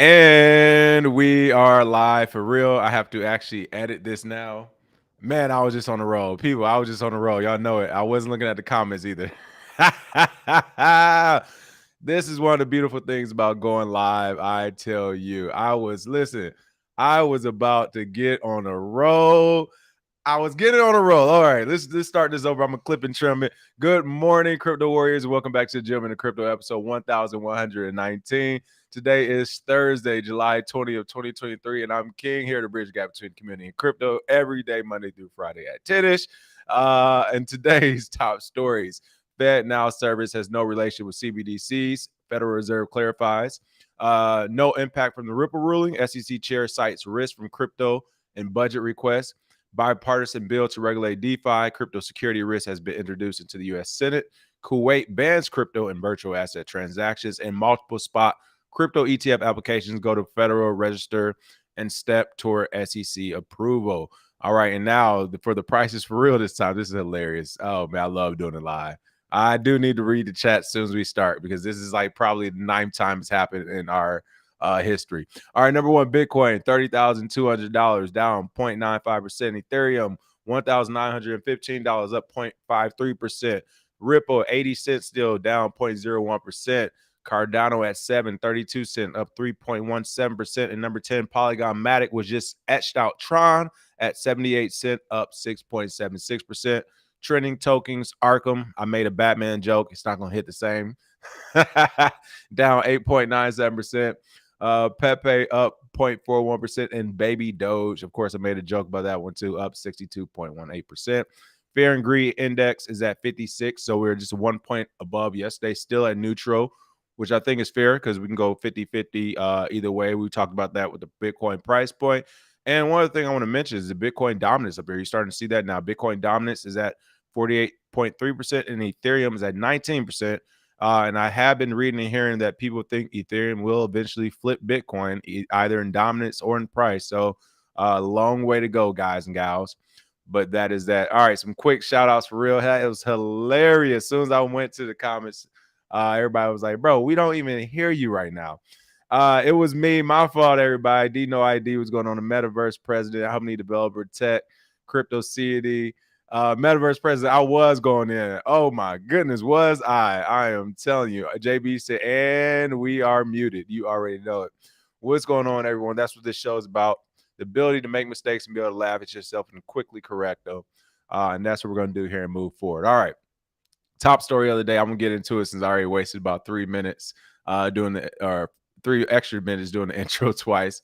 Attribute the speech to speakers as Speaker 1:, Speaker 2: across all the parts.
Speaker 1: And we are live for real. I have to actually edit this now. Man, I was just on the roll. People, I was just on the roll. Y'all know it. I wasn't looking at the comments either. This is one of the beautiful things about going live. I tell you, I was about to get on a roll. I was getting on a roll. All right, let's start this over. I'm gonna clip and trim it. Good morning, crypto warriors. Welcome back to the gym in the crypto episode 1119. Today is Thursday, July 20th, 2023, and I'm King here to bridge the gap between community and crypto every day, Monday through Friday at 10ish. And today's top stories: FedNow service has no relation with CBDCs. Federal Reserve clarifies. No impact from the Ripple ruling. SEC chair cites risk from crypto and budget requests. Bipartisan bill to regulate DeFi. Crypto security risk has been introduced into the U.S. Senate. Kuwait bans crypto and virtual asset transactions, and multiple spot crypto ETF applications go to Federal Register and step toward SEC approval. All right, and now for the prices for real this time. This is hilarious. Oh man, I love doing it live. I do need to read the chat as soon as we start because this is like probably the ninth time it's happened in our history. All right, number one, Bitcoin, $30,200, down 0.95%. Ethereum, $1,915, up 0.53%. Ripple, 80 cents still, down 0.01%. Cardano at 7.32 cents, up 3.17%. And number 10, Polygon Matic was just etched out. Tron at 78 cents, up 6.76%. Trending tokens, Arkham. I made a Batman joke. It's not going to hit the same. Down 8.97%. Pepe up 0.41%, and Baby Doge, of course, I made a joke about that one too, up 62.18%. Fear and Greed Index is at 56, so we're just 1 point above yesterday, still at neutral, which I think is fair because we can go 50-50 either way. We talked about that with the Bitcoin price point. And one other thing I want to mention is the Bitcoin dominance up here. You're starting to see that now. Bitcoin dominance is at 48.3%, and Ethereum is at 19%. And I have been reading and hearing that people think Ethereum will eventually flip Bitcoin, either in dominance or in price. So long way to go, guys and gals. But that is that. All right, some quick shout outs for real. It was hilarious. As soon as I went to the comments, everybody was like, bro, we don't even hear you right now. It was me, my fault, everybody. D No ID was going on the Metaverse president, Harmony Developer Tech, Crypto City. Metaverse president, I was going in. Oh my goodness, was I? I am telling you. JB said, and we are muted. You already know it. What's going on, everyone? That's what this show is about. The ability to make mistakes and be able to laugh at yourself and quickly correct them. And that's what we're going to do here and move forward. All right. Top story of the day. I'm going to get into it since I already wasted about 3 minutes doing the, or 3 extra minutes doing the intro twice.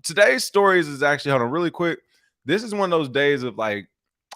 Speaker 1: Today's stories is actually, hold on really quick. This is one of those days of like,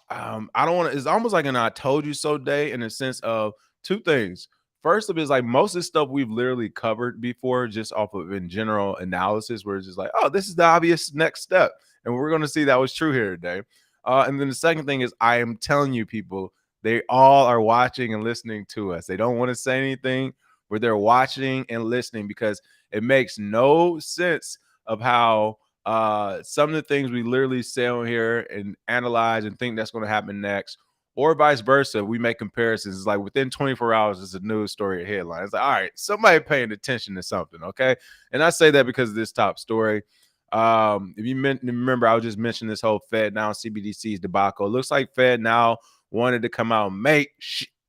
Speaker 1: I don't want to, it's almost like an I told you so day in the sense of two things. First of it is like most of the stuff we've literally covered before, just off of in general analysis, where it's just like, oh, this is the obvious next step. And we're going to see that was true here today. And then the second thing is I am telling you people, they all are watching and listening to us. They don't want to say anything, but they're watching and listening because it makes no sense of how some of the things we literally say on here and analyze and think that's going to happen next, or vice versa. We make comparisons. It's like within 24 hours, it's a news story, a headline. It's like, all right, somebody paying attention to something, okay? And I say that because of this top story. If you remember, I was just mentioning this whole FedNow CBDCs debacle. It looks like FedNow wanted to come out and make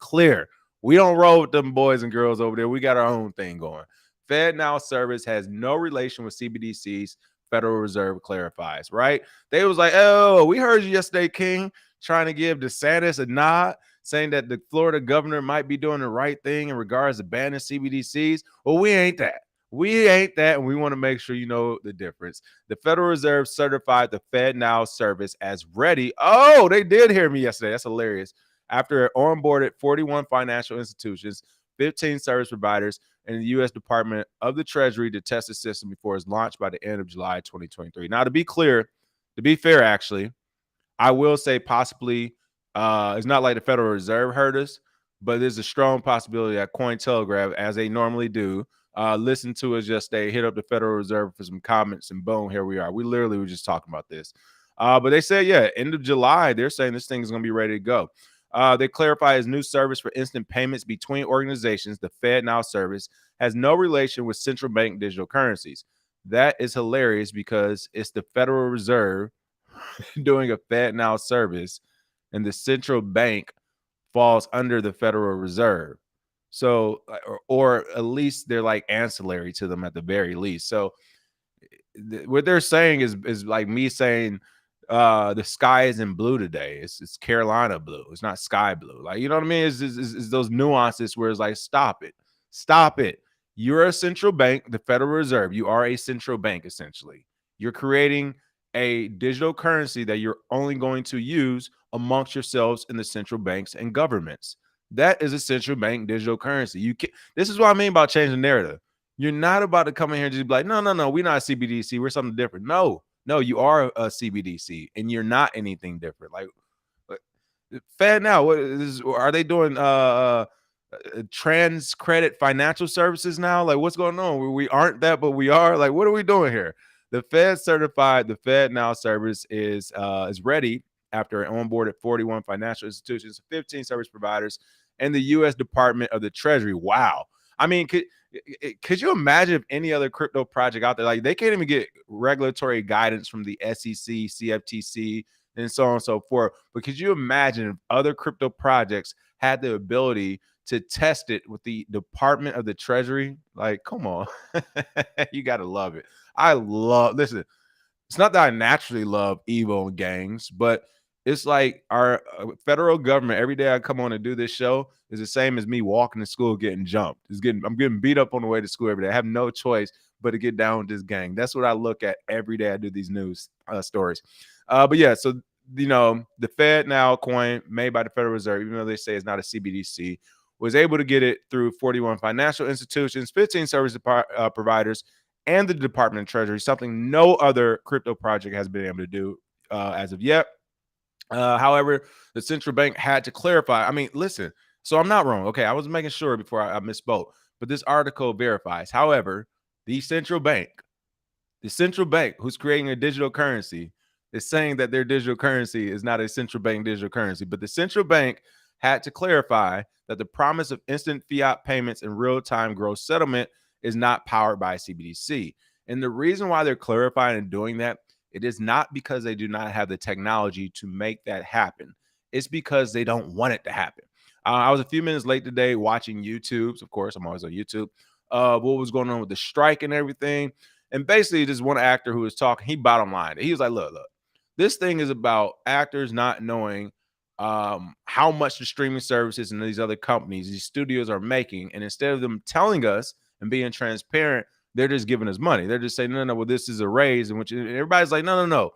Speaker 1: clear we don't roll with them boys and girls over there. We got our own thing going. FedNow service has no relation with CBDCs. Federal Reserve clarifies, right? They was like, oh, we heard you yesterday, King, trying to give DeSantis a nod, saying that the Florida governor might be doing the right thing in regards to banning CBDCs. Well, we ain't that. We ain't that, and we want to make sure you know the difference. The Federal Reserve certified the FedNow service as ready. Oh, they did hear me yesterday. That's hilarious. After it onboarded 41 financial institutions, 15 service providers, and the U.S. Department of the Treasury to test the system before it's launched by the end of July 2023. Now, to be clear, to be fair, actually, I will say possibly it's not like the Federal Reserve heard us, but there's a strong possibility that Cointelegraph, as they normally do, listen to us yesterday, hit up the Federal Reserve for some comments, and boom, here we are. We literally were just talking about this. But they said, yeah, end of July, they're saying this thing is going to be ready to go. They clarify his new service for instant payments between organizations. The FEDNow service has no relation with central bank digital currencies. That is hilarious because it's the Federal Reserve doing a FedNow service, and the central bank falls under the Federal Reserve. So, or at least they're like ancillary to them at the very least. So, what they're saying is like me saying the sky isn't blue today. It's Carolina blue. It's not sky blue. Like, you know what I mean? It's those nuances where it's like, stop it. Stop it. You're a central bank, the Federal Reserve. You are a central bank, essentially. You're creating a digital currency that you're only going to use amongst yourselves in the central banks and governments. That is a central bank digital currency. You can This is what I mean about changing the narrative. You're not about to come in here and just be like, no, no, no, we're not CBDC. We're something different. No, no, you are a CBDC and you're not anything different. Like, FedNow, what is, are they doing trans credit financial services now? Like, what's going on? We aren't that, but we are. Like, what are we doing here? The Fed certified the FedNow service is ready after it onboarded 41 financial institutions, 15 service providers, and the U.S. Department of the Treasury. Wow. I mean, could you imagine if any other crypto project out there, like they can't even get regulatory guidance from the SEC, CFTC, and so on and so forth. But could you imagine if other crypto projects had the ability to test it with the Department of the Treasury? Like, come on. You got to love it. Listen, it's not that I naturally love evil gangs, but it's like our federal government. Every day I come on and do this show is the same as me walking to school getting jumped. I'm getting beat up on the way to school every day. I have no choice but to get down with this gang. That's what I look at every day I do these news stories. But yeah, so you know, the FedNow coin made by the Federal Reserve, even though they say it's not a CBDC, was able to get it through 41 financial institutions, 15 service providers, and the Department of Treasury, something no other crypto project has been able to do as of yet. However, the central bank had to clarify. I mean, listen, so I'm not wrong. Okay, I was making sure before I misspoke, but this article verifies. However, the central bank who's creating a digital currency is saying that their digital currency is not a central bank digital currency, but the central bank had to clarify that the promise of instant fiat payments and real-time gross settlement is not powered by CBDC. And the reason why they're clarifying and doing that, it is not because they do not have the technology to make that happen. It's because they don't want it to happen. I was a few minutes late today watching YouTube's. Of course, I'm always on YouTube. What was going on with the strike and everything. And basically, this one actor who was talking, he bottom lined. He was like, look, this thing is about actors not knowing how much the streaming services and these other companies, these studios are making. And instead of them telling us and being transparent, they're just giving us money. They're just saying, no, well, this is a raise. And everybody's like, no.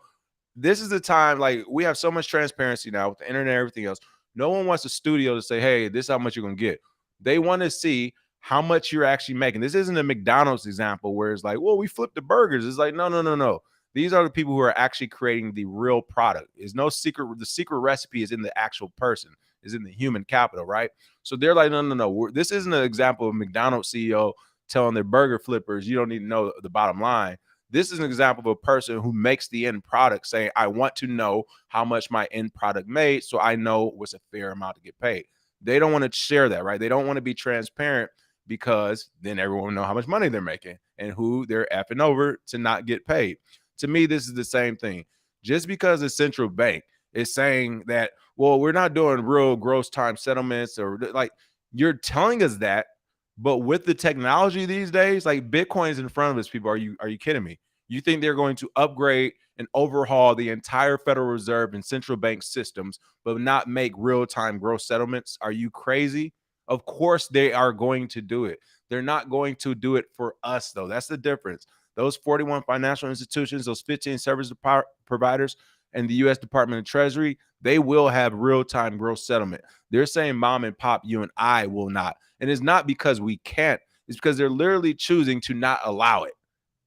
Speaker 1: This is the time, like, we have so much transparency now with the internet and everything else. No one wants a studio to say, hey, this is how much you're going to get. They want to see how much you're actually making. This isn't a McDonald's example where it's like, well, we flipped the burgers. It's like, no. These are the people who are actually creating the real product. There's no secret. The secret recipe is in the actual person, is in the human capital, right? So they're like, no. This isn't an example of McDonald's CEO telling their burger flippers, you don't need to know the bottom line. This is an example of a person who makes the end product saying, I want to know how much my end product made so I know what's a fair amount to get paid. They don't want to share that, right? They don't want to be transparent because then everyone will know how much money they're making and who they're effing over to not get paid. To me, this is the same thing. Just because the central bank is saying that, well, we're not doing real gross time settlements, or like, you're telling us that, but with the technology these days, like, Bitcoin's in front of us, people. Are you kidding me? You think they're going to upgrade and overhaul the entire Federal Reserve and central bank systems, but not make real-time gross settlements? Are you crazy? Of course they are going to do it. They're not going to do it for us, though. That's the difference. Those 41 financial institutions, those 15 service providers, and the U.S. Department of Treasury, they will have real-time gross settlement. They're saying, mom and pop, you and I will not. And it's not because we can't. It's because they're literally choosing to not allow it.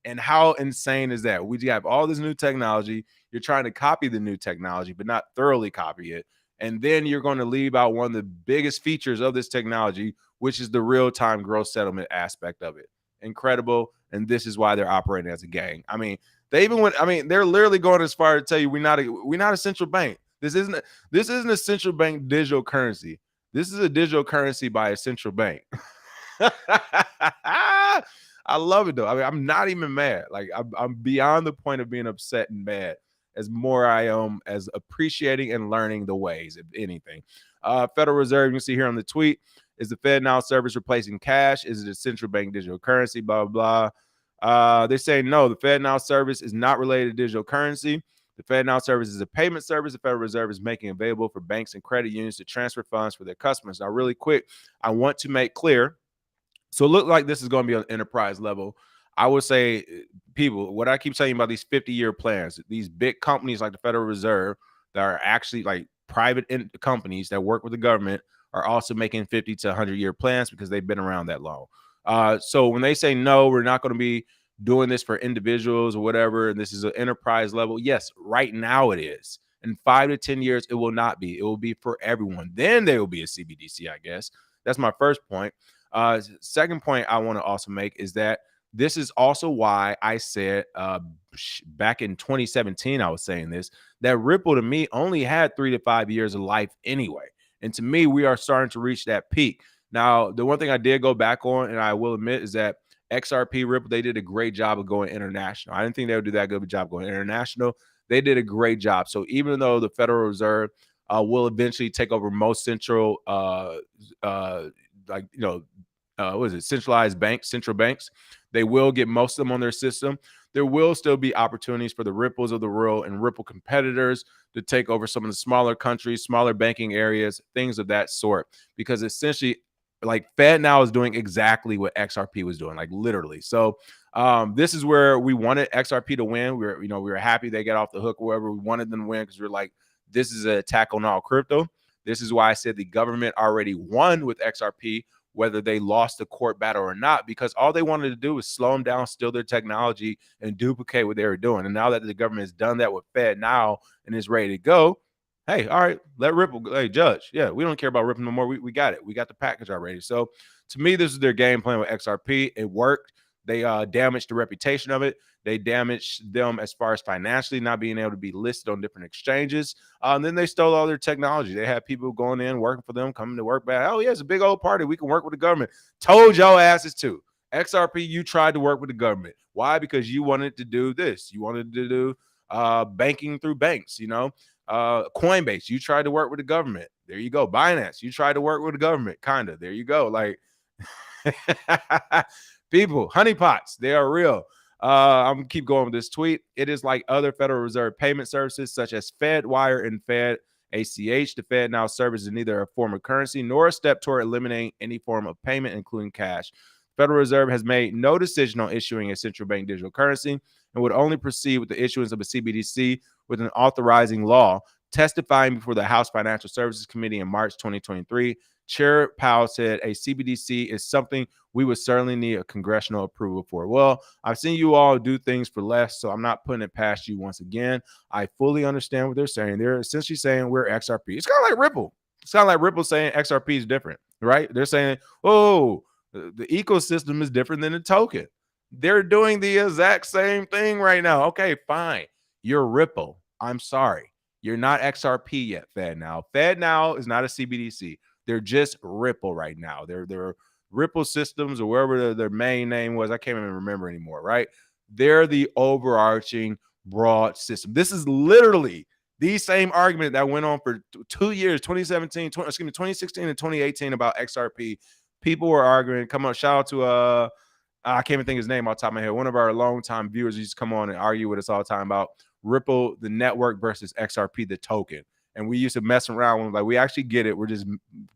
Speaker 1: And how insane is that? We have all this new technology. You're trying to copy the new technology, but not thoroughly copy it. And then you're going to leave out one of the biggest features of this technology, which is the real-time gross settlement aspect of it. Incredible. And this is why they're operating as a gang. I mean, they're literally going as far to tell you we're not a central bank. This isn't a central bank digital currency. This is a digital currency by a central bank. I love it though. I mean, I'm not even mad. Like I'm beyond the point of being upset and mad. As more I am as appreciating and learning the ways, if anything. Federal Reserve, you can see here on the tweet, is the FedNow service replacing cash? Is it a central bank digital currency? Blah, blah, blah. They say no, the FedNow service is not related to digital currency. The FedNow service is a payment service the Federal Reserve is making available for banks and credit unions to transfer funds for their customers. Now, really quick, I want to make clear, so it looked like this is going to be on enterprise level. I would say, people, what I keep saying about these 50-year plans, these big companies like the Federal Reserve that are actually like private companies that work with the government are also making 50 to 100-year plans because they've been around that long. So when they say, no, we're not going to be doing this for individuals or whatever, and this is an enterprise level, yes, right now it is. In 5 to 10 years, it will not be. It will be for everyone. Then there will be a CBDC, I guess. That's my first point. Second point I want to also make is that this is also why I said back in 2017, I was saying this, that Ripple to me only had 3 to 5 years of life anyway. And to me, we are starting to reach that peak. Now, the one thing I did go back on, and I will admit, is that XRP Ripple, they did a great job of going international. I didn't think they would do that good of a job going international. They did a great job. So even though the Federal Reserve will eventually take over most central, centralized banks, central banks, they will get most of them on their system. There will still be opportunities for the Ripples of the world and Ripple competitors to take over some of the smaller countries, smaller banking areas, things of that sort. Because essentially, like FedNow is doing exactly what XRP was doing, like literally. So this is where we wanted XRP to win. We were happy they got off the hook or whatever. We wanted them to win because we were like, this is an attack on all crypto. This is why I said the government already won with XRP, whether they lost the court battle or not, because all they wanted to do was slow them down, steal their technology, and duplicate what they were doing. And now that the government has done that with FedNow and is ready to go, hey, all right, let Ripple, hey, judge. Yeah, we don't care about Ripple no more. We got it. We got the package already. So to me, this is their game plan with XRP. It worked. They damaged the reputation of it. They damaged them as far as financially not being able to be listed on different exchanges. And then they stole all their technology. They had people going in, working for them, coming to work back. Oh, yeah, it's a big old party. We can work with the government. Told y'all asses too. XRP, you tried to work with the government. Why? Because you wanted to do this. You wanted to do banking through banks, Coinbase, you tried to work with the government. There you go. Binance, you tried to work with the government. Kind of. There you go. Like, people, honeypots, they are real. I'm gonna keep going with this tweet. It is like other Federal Reserve payment services such as FedWire and Fed ACH. The FedNow service is neither a form of currency nor a step toward eliminating any form of payment, including cash. Federal Reserve has made no decision on issuing a central bank digital currency and would only proceed with the issuance of a CBDC with an authorizing law. Testifying before the House Financial Services Committee in March 2023, Chair Powell said a CBDC is something we would certainly need a congressional approval for. Well, I've seen you all do things for less, so I'm not putting it past you once again. I fully understand what they're saying. They're essentially saying we're XRP. It's kind of like Ripple. It's kind of like Ripple saying XRP is different, right? They're saying, oh, the ecosystem is different than the token. They're doing the exact same thing right now. Okay, fine. You're Ripple. I'm sorry. You're not XRP yet, FedNow. FedNow is not a CBDC. They're just Ripple right now. They're Ripple Systems or wherever their main name was. I can't even remember anymore, right? They're the overarching broad system. This is literally the same argument that went on for 2 years, 2016 and 2018 about XRP. People were arguing. Come on, shout out to I can't even think his name off the top of my head. One of our longtime viewers used to come on and argue with us all the time about Ripple, the network, versus XRP, the token. And we used to mess around with like, we actually get it. We're just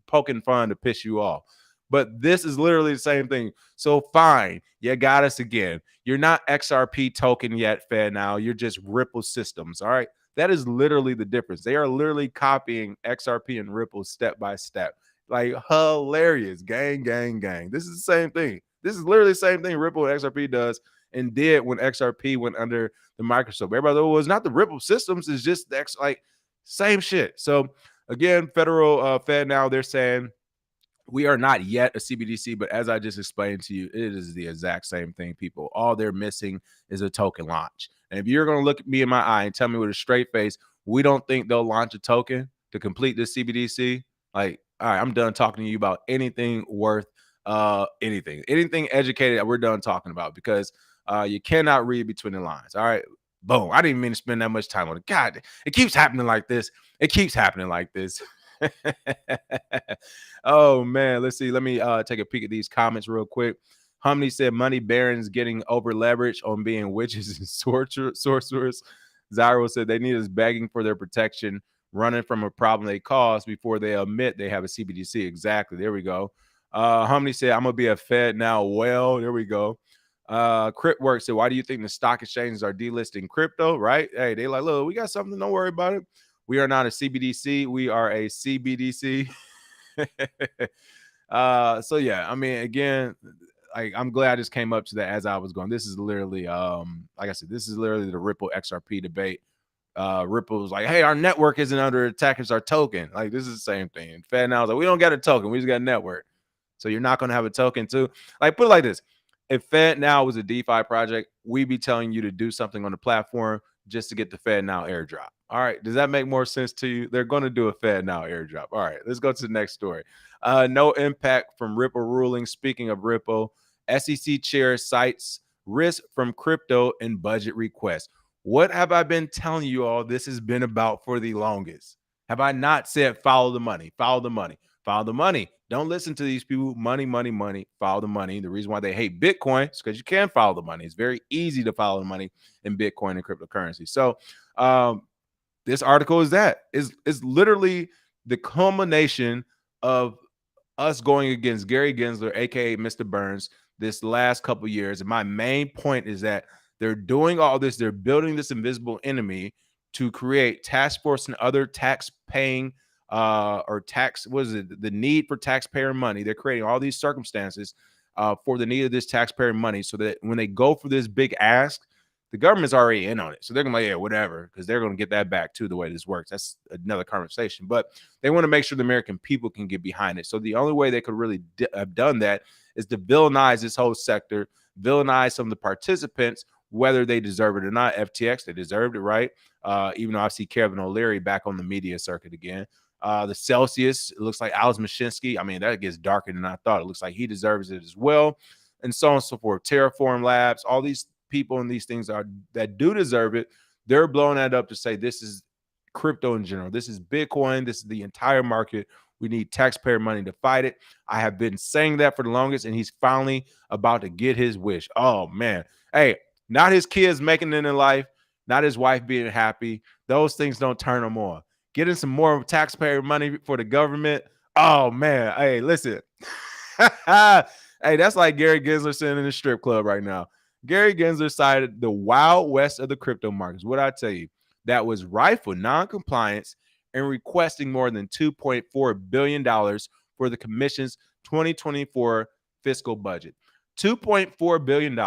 Speaker 1: poking fun to piss you off. But this is literally the same thing. So fine, you got us again. You're not XRP token yet, FedNow. You're just Ripple Systems, all right? That is literally the difference. They are literally copying XRP and Ripple step by step. Like, hilarious. Gang, gang, gang. This is the same thing. This is literally the same thing Ripple and XRP does and did when XRP went under the microscope. Everybody thought, well, it's not the Ripple Systems. It's just like same shit. So again, federal FedNow, they're saying we are not yet a CBDC, but as I just explained to you, it is the exact same thing, people. All they're missing is a token launch. And if you're going to look at me in my eye and tell me with a straight face, we don't think they'll launch a token to complete this CBDC. Like, all right, I'm done talking to you about anything worth anything educated that we're done talking about, because you cannot read between the lines. All right. Boom. I didn't mean to spend that much time on it. God, it keeps happening like this. It keeps happening like this. Oh man, let's see. Let me take a peek at these comments real quick. Humney said money barons getting over leveraged on being witches and sorcerers. Zyro said they need us begging for their protection, running from a problem they caused before they admit they have a CBDC. Exactly. There we go. Humney said, I'm gonna be a FEDNow. Well, there we go. Cryptwork said, why do you think the stock exchanges are delisting crypto? Right? Hey, they like, look, we got something. Don't worry about it. We are not a CBDC. We are a CBDC. So yeah, I mean, again, like, I'm glad I just came up to that as I was going. This is literally, like I said, this is literally the Ripple XRP debate. Ripple was like, hey, our network isn't under attack, it's our token. Like, this is the same thing. FedNow was like, we don't got a token, we just got a network. So you're not going to have a token too. Like, put it like this. If FedNow was a DeFi project, we'd be telling you to do something on the platform just to get the FedNow airdrop. All right. Does that make more sense to you? They're going to do a FedNow airdrop. All right. Let's go to the next story. No impact from Ripple ruling. Speaking of Ripple, SEC chair cites risk from crypto and budget requests. What have I been telling you all this has been about for the longest? Have I not said follow the money, follow the money, follow the money? Don't listen to these people. Money, money, money, follow the money. The reason why they hate Bitcoin is because you can follow the money. It's very easy to follow the money in Bitcoin and cryptocurrency. So this article is literally the culmination of us going against Gary Gensler, aka Mr. Burns, this last couple years. And my main point is that they're doing all this. They're building this invisible enemy to create task force and other tax paying the need for taxpayer money. They're creating all these circumstances for the need of this taxpayer money, so that when they go for this big ask, the government's already in on it. So they're gonna be like, yeah, whatever, because they're gonna get that back too, the way this works. That's another conversation. But they want to make sure the American people can get behind it. So the only way they could really have done that is to villainize this whole sector, villainize some of the participants, whether they deserve it or not. FTX, they deserved it, right? Even though I see Kevin O'Leary back on the media circuit again. The Celsius, it looks like Alex Mashinsky. I mean, that gets darker than I thought. It looks like he deserves it as well, and so on and so forth. Terraform Labs, all these people and these things that do deserve it, they're blowing that up to say this is crypto in general. This is Bitcoin. This is the entire market. We need taxpayer money to fight it. I have been saying that for the longest, and he's finally about to get his wish. Oh, man. Hey, not his kids making it in life, not his wife being happy. Those things don't turn him on. Getting some more taxpayer money for the government. Oh, man. Hey, listen. Hey, that's like Gary Gensler sitting in a strip club right now. Gary Gensler cited the wild west of the crypto markets. What I tell you, that was rife with non-compliance and requesting more than $2.4 billion for the commission's 2024 fiscal budget. $2.4 billion.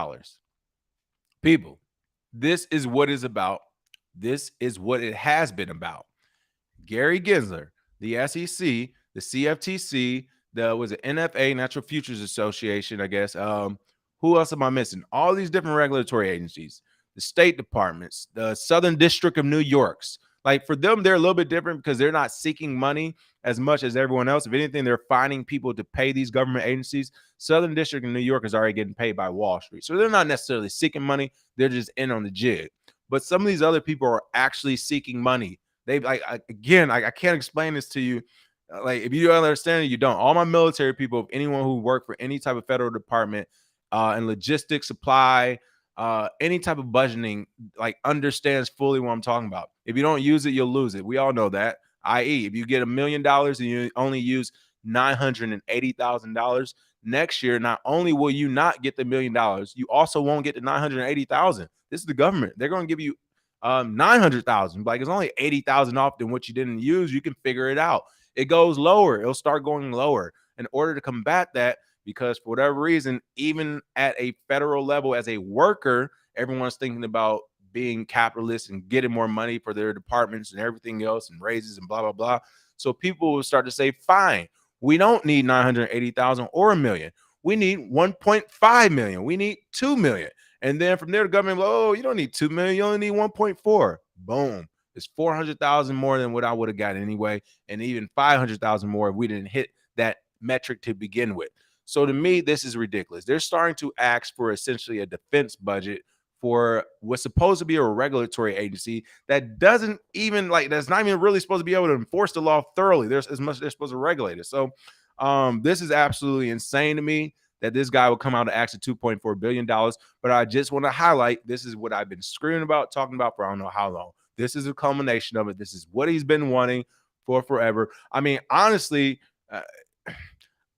Speaker 1: People, this is what it's about. This is what it has been about. Gary Gensler, the SEC, the CFTC, was it NFA, Natural Futures Association, I guess. Who else am I missing? All these different regulatory agencies, the State Departments, the Southern District of New York's. Like, for them, they're a little bit different because they're not seeking money as much as everyone else. If anything, they're finding people to pay these government agencies. Southern District of New York is already getting paid by Wall Street. So they're not necessarily seeking money. They're just in on the jig. But some of these other people are actually seeking money. I can't explain this to you. Like, if you don't understand it, you don't. All my military people, anyone who worked for any type of federal department and logistics, supply, any type of budgeting, like, understands fully what I'm talking about. If you don't use it, you'll lose it. We all know that. I.e., if you get $1 million and you only use $980,000 next year, not only will you not get the $1 million, you also won't get the $980,000. This is the government. They're going to give you 900,000. Like, it's only 80,000 off than what you didn't use. You can figure it out. It goes lower. It'll start going lower in order to combat that, because for whatever reason, even at a federal level, as a worker, everyone's thinking about being capitalist and getting more money for their departments and everything else, and raises and blah, blah, blah. So people will start to say, fine, we don't need 980,000 or $1 million. We need 1.5 million. We need 2 million. And then from there, the government, oh, you don't need 2 million. You only need 1.4. Boom. It's 400,000 more than what I would have got anyway, and even 500,000 more if we didn't hit that metric to begin with. So to me, this is ridiculous. They're starting to ask for essentially a defense budget for what's supposed to be a regulatory agency that doesn't even that's not even really supposed to be able to enforce the law thoroughly. There's as much they're supposed to regulate it. So this is absolutely insane to me that this guy will come out and ask for $2.4 billion. But I just want to highlight, this is what I've been screaming about, talking about for I don't know how long. This is a culmination of it. This is what he's been wanting for forever. I mean, honestly,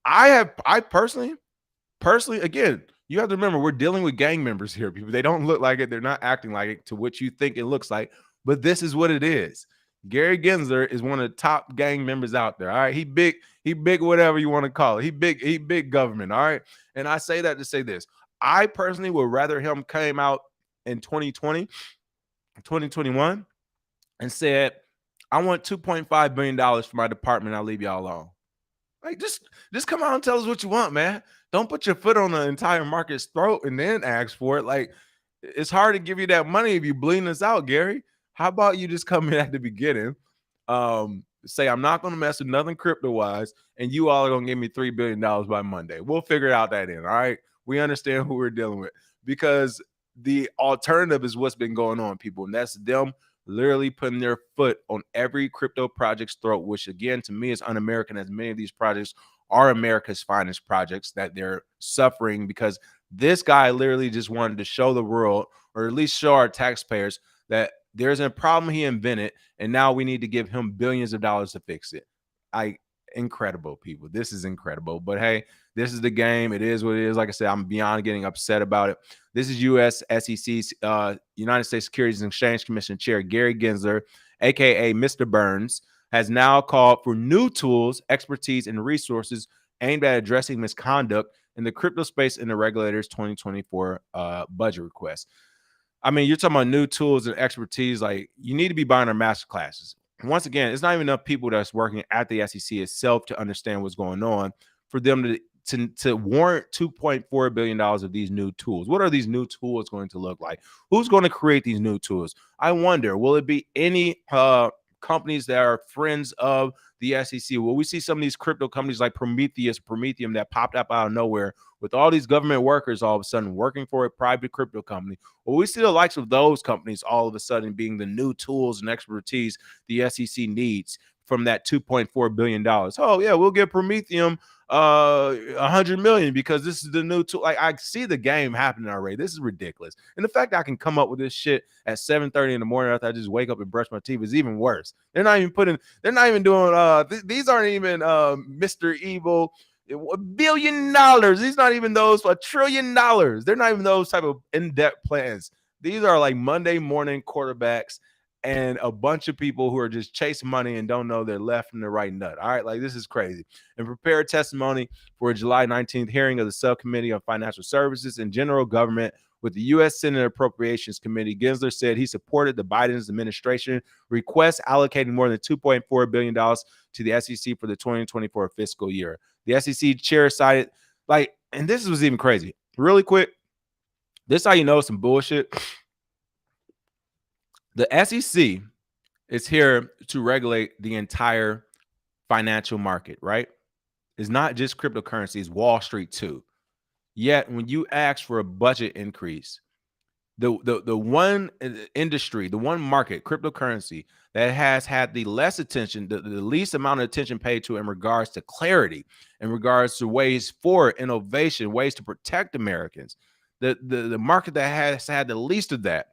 Speaker 1: I personally, again, you have to remember, we're dealing with gang members here, people. They don't look like it. They're not acting like it to what you think it looks like, but this is what it is. Gary Gensler is one of the top gang members out there. All right. He big, whatever you want to call it. He big government. All right. And I say that to say this. I personally would rather him came out in 2020, 2021 and said, I want $2.5 billion for my department. I'll leave y'all alone. Like, just come out and tell us what you want, man. Don't put your foot on the entire market's throat and then ask for it. Like, it's hard to give you that money if you bleeding us out, Gary. How about you just come in at the beginning, say, I'm not going to mess with nothing crypto-wise, and you all are going to give me $3 billion by Monday. We'll figure out that in, all right? We understand who we're dealing with, because the alternative is what's been going on, people, and that's them literally putting their foot on every crypto project's throat, which again, to me, is un-American, as many of these projects are America's finest projects that they're suffering because this guy literally just wanted to show the world, or at least show our taxpayers, that there's a problem he invented, and now we need to give him billions of dollars to fix it. Incredible, people. This is incredible. But hey, this is the game. It is what it is. Like I said, I'm beyond getting upset about it. This is U.S. SEC's United States Securities and Exchange Commission Chair Gary Gensler, aka Mr. Burns, has now called for new tools, expertise, and resources aimed at addressing misconduct in the crypto space in the regulator's 2024 budget request. I mean, you're talking about new tools and expertise. Like, you need to be buying our master classes. Once again, it's not even enough people that's working at the SEC itself to understand what's going on for them to warrant $2.4 billion of these new tools. What are these new tools going to look like? Who's going to create these new tools? I wonder, will it be any companies that are friends of the SEC? Will we see some of these crypto companies like Prometheum that popped up out of nowhere with all these government workers all of a sudden working for a private crypto company? Will we see the likes of those companies all of a sudden being the new tools and expertise the SEC needs from that $2.4 billion? Oh yeah, we'll give Prometheum $100 million because this is the new tool. Like, I see the game happening already. This is ridiculous. And the fact that I can come up with this shit at 7:30 in the morning after I just wake up and brush my teeth is even worse. They're not even doing these aren't even Mr. Evil $1 billion. These not even those $1 trillion. They're not even those type of in-depth plans. These are like Monday morning quarterbacks and a bunch of people who are just chasing money and don't know their left from the right nut. All right, like, this is crazy. And prepare testimony for a July 19th hearing of the Subcommittee on Financial Services and General Government with the U.S. Senate Appropriations Committee. Gensler said he supported the Biden administration request allocating more than $2.4 billion to the SEC for the 2024 fiscal year. The SEC chair cited, and this was even crazy. Really quick, this is how you know some bullshit. The SEC is here to regulate the entire financial market, right? It's not just cryptocurrencies, Wall Street too. Yet when you ask for a budget increase, the one industry, the one market, cryptocurrency, that has had the less attention, the least amount of attention paid to in regards to clarity, in regards to ways for innovation, ways to protect Americans, the market that has had the least of that,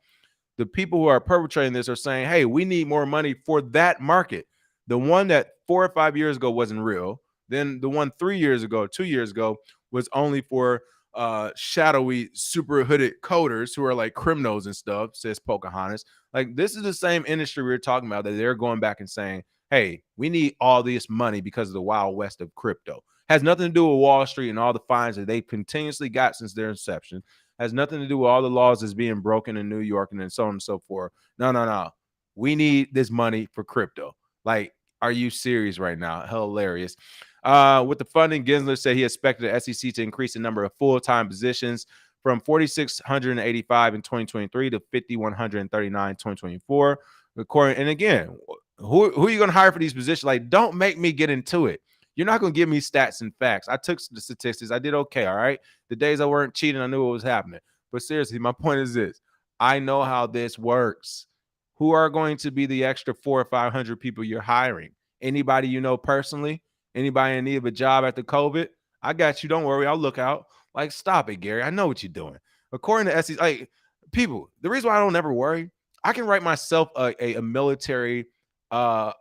Speaker 1: the people who are perpetrating this are saying, hey, we need more money for that market. The one that 4 or 5 years ago wasn't real. Then the one 3 years ago, 2 years ago was only for shadowy, super hooded coders who are like criminals and stuff, says Pocahontas. Like, this is the same industry we were talking about that they're going back and saying, hey, we need all this money because of the Wild West of crypto. Has nothing to do with Wall Street and all the fines that they continuously got since their inception. Has nothing to do with all the laws that's being broken in New York and then so on and so forth. No. We need this money for crypto. Like, are you serious right now? Hilarious. With the funding, Gensler said he expected the SEC to increase the number of full-time positions from 4,685 in 2023 to 5,139 in 2024. According, and again, who are you going to hire for these positions? Like, don't make me get into it. You're not going to give me stats and facts. I took the statistics. I did okay. All right. The days I weren't cheating, I knew what was happening. But seriously, my point is this: I know how this works. Who are going to be the extra 400 or 500 people you're hiring? Anybody you know personally? Anybody in need of a job after COVID? I got you. Don't worry. I'll look out. Like, stop it, Gary. I know what you're doing. According to SEC, like, people, the reason why I don't ever worry, I can write myself a military, a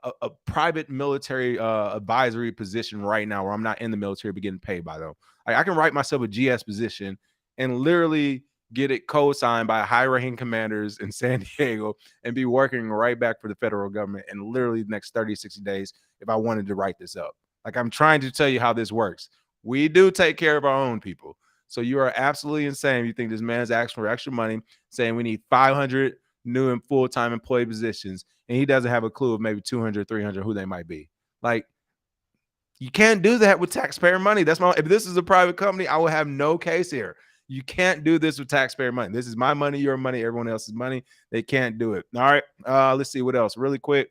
Speaker 1: private military advisory position right now where I'm not in the military but getting paid by them. Like, I can write myself a GS position and literally get it co-signed by high-ranking commanders in San Diego and be working right back for the federal government in literally the next 30, 60 days if I wanted to write this up. Like, I'm trying to tell you how this works. We do take care of our own people. So you are absolutely insane. You think this man's asking for extra money, saying we need 500 new and full-time employee positions, and he doesn't have a clue of maybe 200, 300 who they might be. Like, you can't do that with taxpayer money. That's my, if this is a private company, I would have no case here. You can't do this with taxpayer money. This is my money, your money, everyone else's money. They can't do it. All right. Let's see what else. Really quick.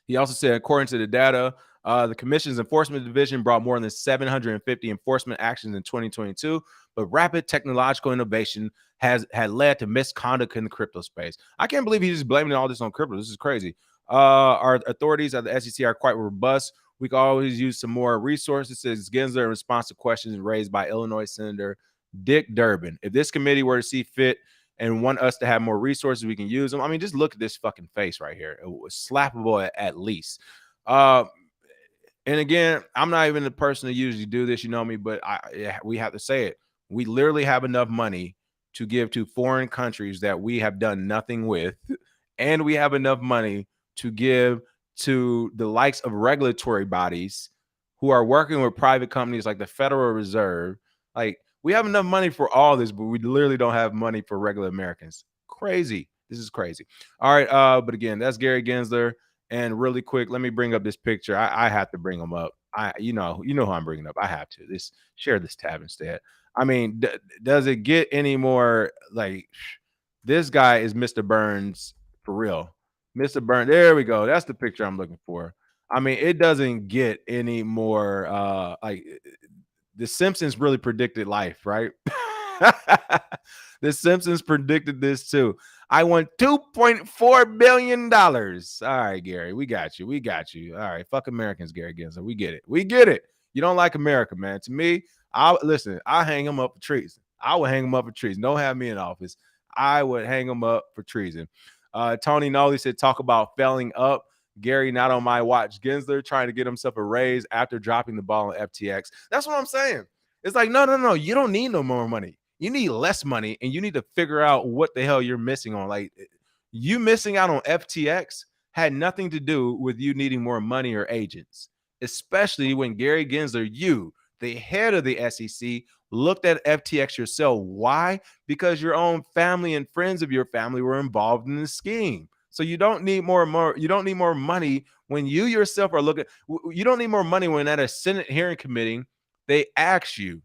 Speaker 1: He also said, according to the data, the Commission's Enforcement Division brought more than 750 enforcement actions in 2022, but rapid technological innovation had led to misconduct in the crypto space. I can't believe he's just blaming all this on crypto. This is crazy. Our authorities at the SEC are quite robust. We can always use some more resources, says Gensler in response to questions raised by Illinois Senator Dick Durbin. If this committee were to see fit and want us to have more resources, we can use them. I mean, just look at this fucking face right here. It was slappable at least. And again, I'm not even the person to usually do this, you know me, but we have to say it. We literally have enough money to give to foreign countries that we have done nothing with, and we have enough money to give to the likes of regulatory bodies who are working with private companies like the Federal Reserve. Like, we have enough money for all this, but we literally don't have money for regular Americans. Crazy. This is crazy. All right. But again, that's Gary Gensler. And really quick, let me bring up this picture. I have to bring them up. You know who I'm bringing up. I have to. Share this tab instead. I mean, does it get any more like this guy is Mr. Burns for real? Mr. Burns. There we go. That's the picture I'm looking for. I mean, it doesn't get any more like the Simpsons really predicted life, right? The Simpsons predicted this too. I won $2.4 billion. All right, Gary, we got you. We got you. All right, fuck Americans, Gary Gensler. We get it. We get it. You don't like America, man. To me, I hang him up for treason. I would hang him up for treason. Don't have me in office. I would hang him up for treason. Tony Nolly said, talk about failing up. Gary, not on my watch. Gensler trying to get himself a raise after dropping the ball on FTX. That's what I'm saying. It's like, no. You don't need no more money. You need less money, and you need to figure out what the hell you're missing on. Like, you missing out on FTX had nothing to do with you needing more money or agents, especially when Gary Gensler, you, the head of the SEC, looked at FTX yourself. Why? Because your own family and friends of your family were involved in the scheme. So you don't need more. You don't need more money when you yourself are looking. You don't need more money when at a Senate hearing committee they ask you,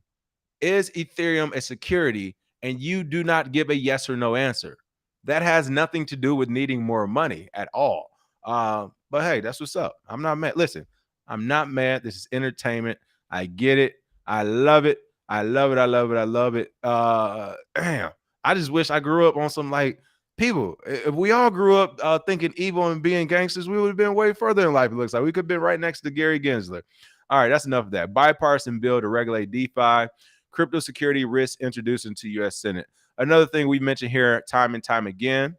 Speaker 1: is Ethereum a security? And you do not give a yes or no answer. That has nothing to do with needing more money at all. But hey, that's what's up. I'm not mad. Listen, I'm not mad. This is entertainment. I get it. I love it. I love it. I love it. I love it. Damn. I just wish I grew up on some like people. If we all grew up thinking evil and being gangsters, we would have been way further in life. It looks like we could have been right next to Gary Gensler. All right, that's enough of that. Bipartisan bill to regulate DeFi. Crypto security risks introduced into U.S. Senate. Another thing we mentioned here time and time again,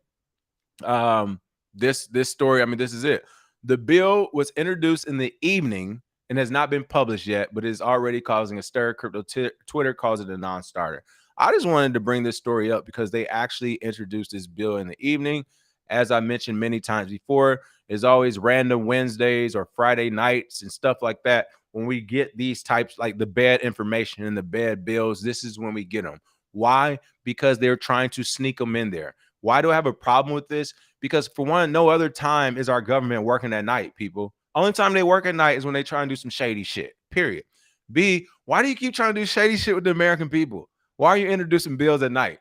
Speaker 1: this story, I mean, this is it. The bill was introduced in the evening and has not been published yet, but is already causing a stir. Crypto Twitter calls it a non-starter. I just wanted to bring this story up because they actually introduced this bill in the evening. As I mentioned many times before, there's always random Wednesdays or Friday nights and stuff like that. When we get these types, like the bad information and the bad bills, this is when we get them. Why? Because they're trying to sneak them in there. Why do I have a problem with this? Because for one, no other time is our government working at night, people. Only time they work at night is when they try and do some shady shit, period. B, why do you keep trying to do shady shit with the American people? Why are you introducing bills at night?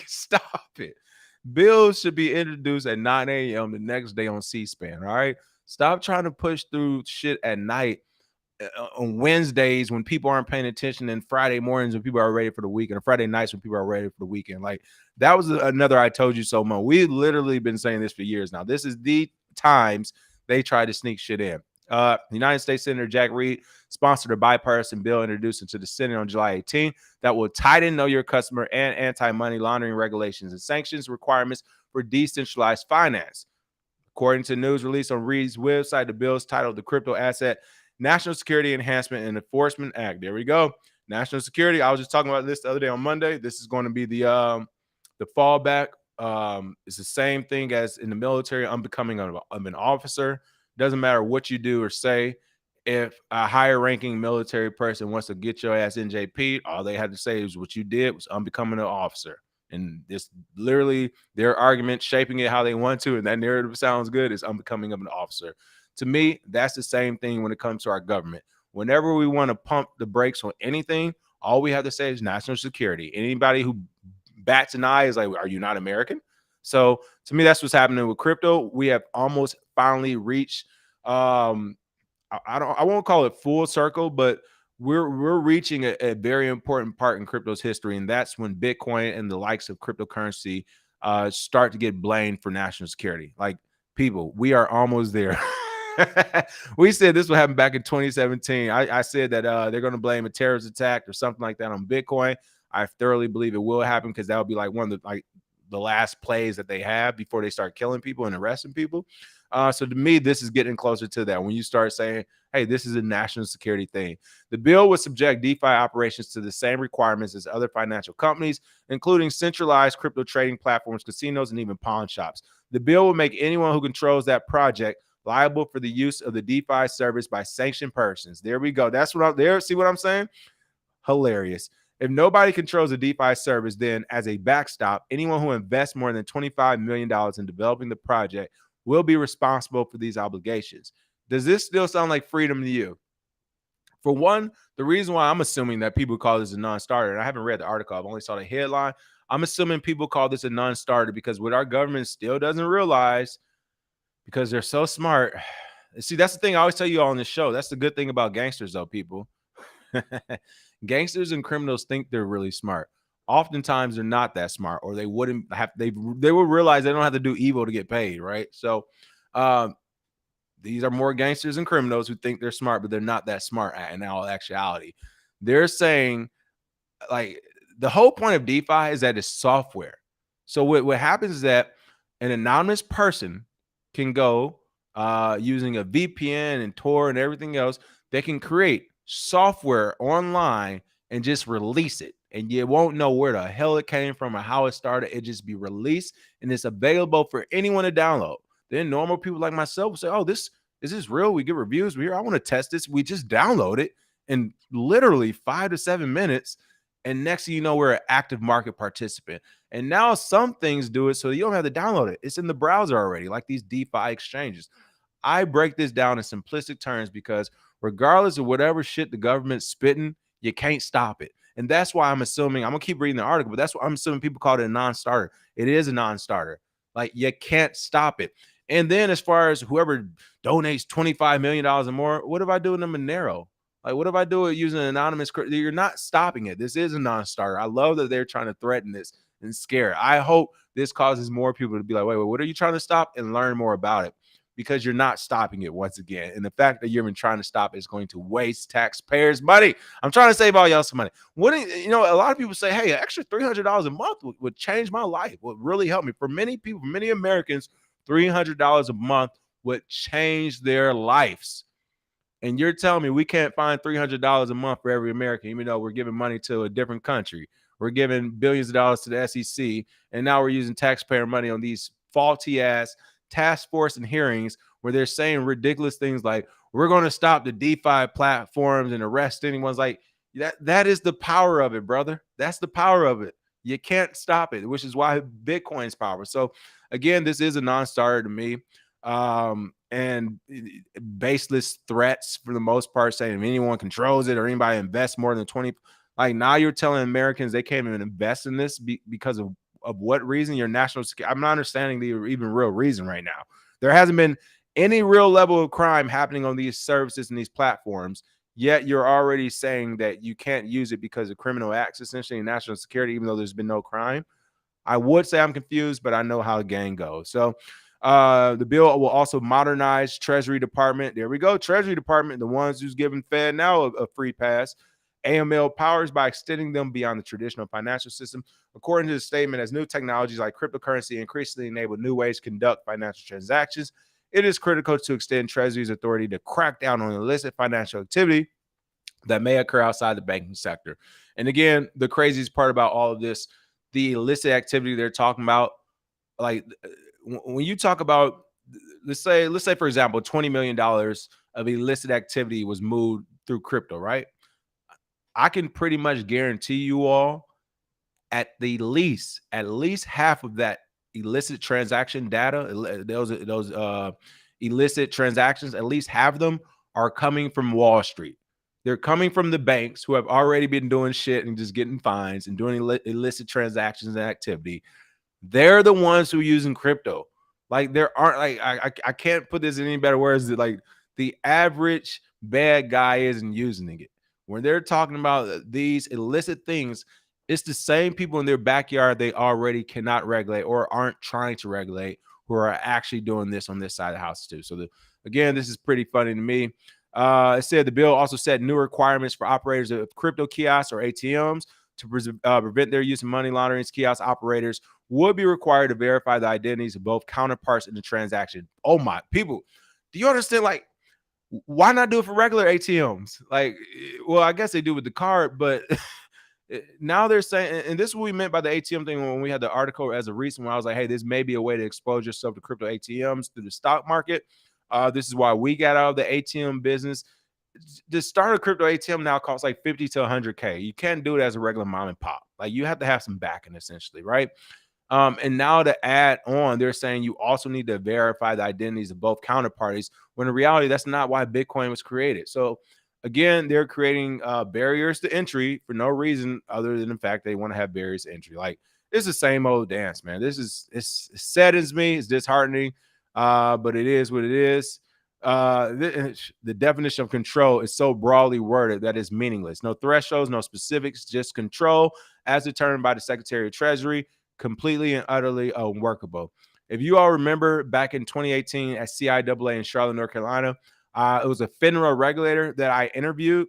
Speaker 1: Stop it. Bills should be introduced at 9 a.m. the next day on C-SPAN. All right. Stop trying to push through shit at night on Wednesdays when people aren't paying attention, and Friday mornings when people are ready for the weekend, or Friday nights when people are ready for the weekend. Like, that was another I told you so moment. We've literally been saying this for years now. This is the times they try to sneak shit in. United States Senator Jack Reed sponsored a bipartisan bill introduced into the Senate on July 18 that will tighten know your customer and anti-money laundering regulations and sanctions requirements for decentralized finance. According to news released on Reed's website, the bill is titled the Crypto Asset National Security Enhancement and Enforcement Act. There we go. National security. I was just talking about this the other day on Monday. This is going to be the fallback. It's the same thing as in the military. Unbecoming of an officer. Doesn't matter what you do or say. If a higher ranking military person wants to get your ass NJP, all they had to say is what you did was unbecoming an officer. And this literally their argument shaping it how they want to, and that narrative sounds good, is unbecoming of an officer. To me, that's the same thing when it comes to our government. Whenever we want to pump the brakes on anything, all we have to say is national security. Anybody who bats an eye is like, are you not American? So to me, that's what's happening with crypto. We have almost finally reached I won't call it full circle, but we're reaching a very important part in crypto's history, and that's when Bitcoin and the likes of cryptocurrency start to get blamed for national security. Like, people, we are almost there. We said this will happen back in 2017. I said that they're going to blame a terrorist attack or something like that on Bitcoin. I thoroughly believe it will happen, because that would be like one of the last plays that they have before they start killing people and arresting people. So to me, this is getting closer to that. When you start saying, hey, this is a national security thing. The bill would subject DeFi operations to the same requirements as other financial companies, including centralized crypto trading platforms, casinos, and even pawn shops. The bill will make anyone who controls that project liable for the use of the DeFi service by sanctioned persons. There we go. That's what I'm there. See what I'm saying? Hilarious. If nobody controls a DeFi service, then as a backstop, anyone who invests more than $25 million in developing the project will be responsible for these obligations. Does this still sound like freedom to you? For one, the reason why I'm assuming that people call this a non-starter, and I haven't read the article, I've only saw the headline. I'm assuming people call this a non-starter because what our government still doesn't realize, because they're so smart. See, that's the thing I always tell you all on this show. That's the good thing about gangsters, though, people. Gangsters and criminals think they're really smart. Oftentimes they're not that smart, or they wouldn't have, they will realize they don't have to do evil to get paid, right? So these are more gangsters and criminals who think they're smart, but they're not that smart in all actuality. They're saying, like, the whole point of DeFi is that it's software. So what happens is that an anonymous person can go using a VPN and Tor and everything else. They can create software online and just release it, and you won't know where the hell it came from or how it started. It just be released, and it's available for anyone to download. Then normal people like myself will say, oh, is this real? We get reviews. I want to test this. We just download it in literally 5 to 7 minutes, and next thing you know, we're an active market participant. And now some things do it so you don't have to download it. It's in the browser already, like these DeFi exchanges. I break this down in simplistic terms because regardless of whatever shit the government's spitting, you can't stop it. And that's why I'm assuming, I'm going to keep reading the article, but that's why I'm assuming people call it a non-starter. It is a non-starter. Like, you can't stop it. And then as far as whoever donates $25 million or more, what if I do in the Monero? Like, what if I do it using an anonymous? You're not stopping it. This is a non-starter. I love that they're trying to threaten this and scare. I hope this causes more people to be like, wait, what are you trying to stop? And learn more about it, because you're not stopping it once again. And the fact that you're even trying to stop it is going to waste taxpayers' money. I'm trying to save all y'all some money. A lot of people say, hey, an extra $300 a month would change my life, would really help me. For many people, for many Americans, $300 a month would change their lives. And you're telling me we can't find $300 a month for every American, even though we're giving money to a different country. We're giving billions of dollars to the SEC, and now we're using taxpayer money on these faulty-ass task force and hearings where they're saying ridiculous things like, we're going to stop the DeFi platforms and arrest anyone's like that is the power of it, brother. That's the power of it. You can't stop it, which is why Bitcoin's power. So again, this is a non-starter to me. And baseless threats for the most part, saying if anyone controls it or anybody invests more than 20, like now you're telling Americans they can't even invest in this because of of what reason? Your national security. I'm not understanding the even real reason right now. There hasn't been any real level of crime happening on these services and these platforms, yet you're already saying that you can't use it because of criminal acts, essentially, and national security, even though there's been no crime. I would say I'm confused, but I know how the game goes. So the bill will also modernize Treasury Department. There we go. Treasury Department, the ones who's giving FEDNow a free pass. AML powers by extending them beyond the traditional financial system. According to the statement, as new technologies like cryptocurrency increasingly enable new ways to conduct financial transactions, it is critical to extend Treasury's authority to crack down on illicit financial activity that may occur outside the banking sector. And again, the craziest part about all of this, the illicit activity they're talking about, like when you talk about, let's say for example, $20 million of illicit activity was moved through crypto, right? I can pretty much guarantee you all at least half of that illicit transaction data, those illicit transactions, at least half of them are coming from Wall Street. They're coming from the banks who have already been doing shit and just getting fines and doing illicit transactions and activity. They're the ones who are using crypto. Like there aren't, like, I can't put this in any better words, that like the average bad guy isn't using it. When they're talking about these illicit things, it's the same people in their backyard they already cannot regulate or aren't trying to regulate who are actually doing this on this side of the house too. So again, this is pretty funny to me. It said the bill also set new requirements for operators of crypto kiosks or ATMs to prevent their use of money laundering. Kiosk operators would be required to verify the identities of both counterparts in the transaction. Oh my people, do you understand? Like, why not do it for regular ATMs? Like, well, I guess they do with the card, but now they're saying, and this is what we meant by the ATM thing when we had the article as a recent one. I was like, hey, this may be a way to expose yourself to crypto ATMs through the stock market. This is why we got out of the ATM business. To start a crypto ATM now costs like 50 to 100K. You can't do it as a regular mom and pop. Like, you have to have some backing, essentially, right? And now to add on, they're saying you also need to verify the identities of both counterparties, when in reality, that's not why Bitcoin was created. So again, they're creating barriers to entry for no reason other than the fact they want to have barriers to entry. Like, it's the same old dance, man. It saddens me. It's disheartening, but it is what it is. The definition of control is so broadly worded that it's meaningless. No thresholds, no specifics, just control as determined by the Secretary of Treasury. Completely and utterly unworkable. If you all remember back in 2018 at CIAA in Charlotte, North Carolina, it was a FINRA regulator that I interviewed,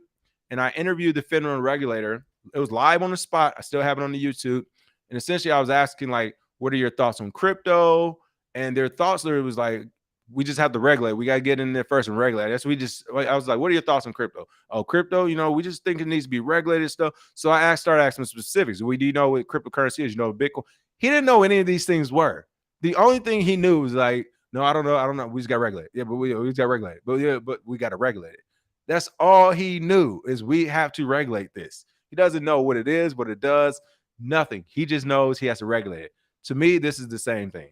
Speaker 1: and I interviewed the FINRA regulator. It was live on the spot. I still have it on the YouTube. And essentially, I was asking, like, what are your thoughts on crypto? And their thoughts literally was like, we just have to regulate. We got to get in there first and regulate. That's I was like, what are your thoughts on crypto? Oh, crypto, we just think it needs to be regulated stuff. So I started asking specifics. Do you know what cryptocurrency is? You know what Bitcoin? He didn't know any of these things were. The only thing he knew was like, no, I don't know. We just got to regulate it. Yeah, but we just got to regulate it. But we got to regulate it. That's all he knew, is we have to regulate this. He doesn't know what it is, what it does, nothing. He just knows he has to regulate it. To me, this is the same thing.